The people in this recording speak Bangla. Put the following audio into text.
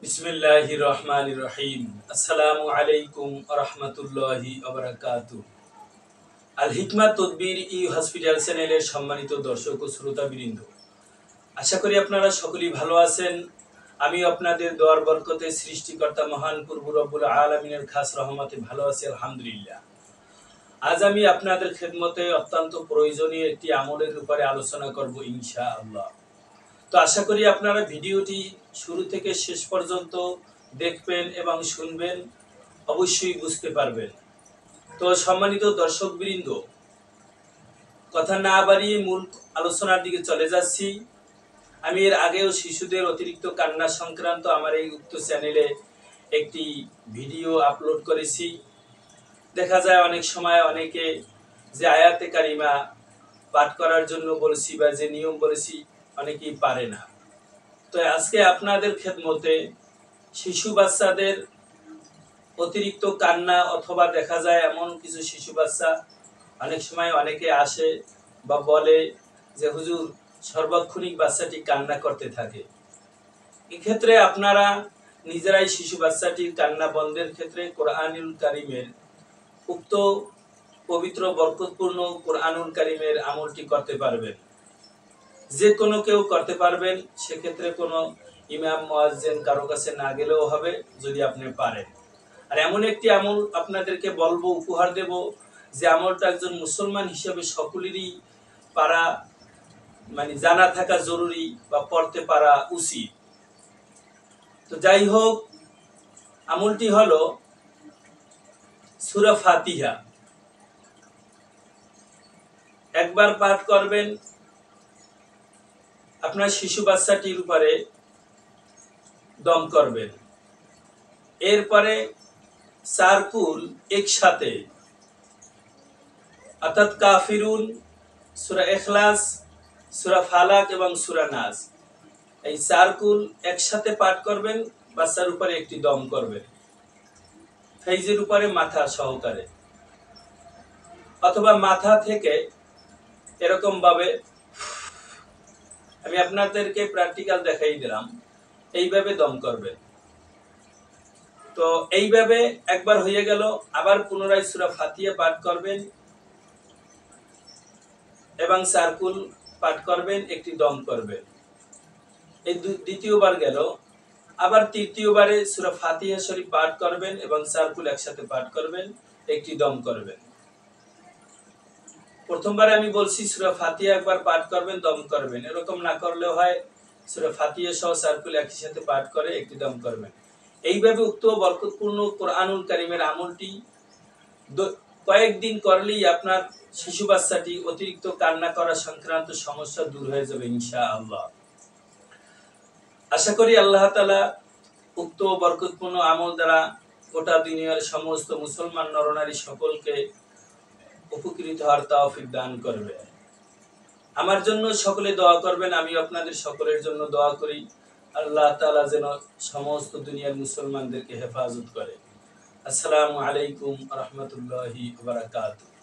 বিসমিল্লাহির রহমানির রহিম। আসসালামু আলাইকুম ওয়া রাহমাতুল্লাহি ওয়া বারাকাতুহু। আল হিকমা তদবির হসপিটাল চ্যানেলের সম্মানিত দর্শক ও শ্রোতাবৃন্দ, আশা করি আপনারা সকলেই ভালো আছেন। আমি আপনাদের দোয়ার বরকতে সৃষ্টিকর্তা মহান প্রভু রব্বুল আলামিনের খাস রহমতে ভালো আছি, আলহামদুলিল্লাহ। আজ আমি আপনাদের খেদমতে অত্যন্ত প্রয়োজনীয় একটি আমলের উপরে আলোচনা করব ইনশাআল্লাহ। তো আশা করি আপনারা ভিডিওটি শুরু থেকে শেষ পর্যন্ত দেখবেন এবং শুনবেন, অবশ্যই বুঝতে পারবেন। তো সম্মানিত দর্শকবৃন্দ, কথা না বাড়িয়ে মূল আলোচনার দিকে চলে যাচ্ছি। আমি এর আগেও শিশুদের অতিরিক্ত কান্না সংক্রান্ত আমার এই উক্ত চ্যানেলে একটি ভিডিও আপলোড করেছি। দেখা যায় অনেক সময় অনেকে যে আয়াতে কারিমা পাঠ করার জন্য বলেছি বা যে নিয়ম বলেছি অনেকেই পারে না। তো আজকে আপনাদের খেদমতে শিশু বাচ্চাদের অতিরিক্ত কান্না, অথবা দেখা যায় এমন কিছু শিশু বাচ্চা অনেক সময় অনেকে আসে বা বলে যে হুজুর সর্বক্ষণিক বাচ্চাটি কান্না করতে থাকে। এক্ষেত্রে আপনারা নিজেরাই শিশু বাচ্চাটির কান্না বন্ধের ক্ষেত্রে কোরআনুল কারিমের উক্ত পবিত্র বরকতপূর্ণ কোরআনুল কারিমের আমলটি করতে পারবেন। যে কোনো কেউ করতে পারবেন, সেক্ষেত্রে কোনো ইমাম মুয়াজ্জিন কারো কাছে না গেলেও হবে যদি আপনি পারেন। আর এমন একটি আমল আপনাদেরকে বলবো, উপহার দেব, যে আমলটা একজন মুসলমান হিসেবে সকলেরই পারা জানা থাকা জরুরি বা পড়তে পারা উচিত। তো যাই হোক, আমলটি হলো সূরা ফাতিহা একবার পাঠ করবেন। আপনার শিশু বাচ্চাটির উপরে দম করবেন। এরপরে 4 কুল একসাথে, অর্থাৎ কাফিরুন, সূরা ইখলাস, সূরা ফালাক এবং সূরা নাস, এই 4 কুল একসাথে পাঠ করবেন। বাচ্চার উপরে একটি দম করবেন, ফেইজের উপরে মাথা সহকারে, অথবা মাথা থেকে এরকম ভাবে, আমি আপনাদেরকে প্র্যাকটিক্যাল দেখাই দিলাম, এইভাবে দম করবেন। তো এইভাবে একবার হয়ে গেল, আবার পুনরায় সূরা ফাতিহা পাঠ করবেন এবং 4 কুল পাঠ করবেন, একটি দম করবেন। এই দ্বিতীয়বার গেল, আবার তৃতীয়বারে সূরা ফাতিহা শরীফ পাঠ করবেন এবং 4 কুল একসাথে পাঠ করবেন, একটি দম করবেন। প্রথমবারে আমি বলছি সূরা ফাতিহা একবার পাঠ করবেন, দম করবেন। এরকম না করলেও হয়, সূরা ফাতিহা সহ 4 কুল একই সাথে পাঠ করে একটি দম করবেন। এইভাবে উক্ত বরকতপূর্ণ কোরআনুল কারিমের আমলটি কয়েকদিন করলেই আপনার শিশু বাচ্চাটি অতিরিক্ত কান্না করা সংক্রান্ত সমস্যা দূর হয়ে যাবে ইনশাআল্লাহ। আশা করি আল্লাহ তাআলা উক্ত বরকতপূর্ণ আমল দ্বারা গোটা দুনিয়ার সমস্ত মুসলমান নরনারী সকলকে উপকৃত হওয়ার তৌফিক দান করবে। আমার জন্য সকলে দোয়া করবেন, আমি আপনাদের সকলের জন্য দোয়া করি। আল্লাহ তাআলা যেন সমস্ত দুনিয়ার মুসলমানদেরকে হেফাজত করে। আসসালামু আলাইকুম ওয়া রাহমাতুল্লাহি ওয়া বারাকাতুহু।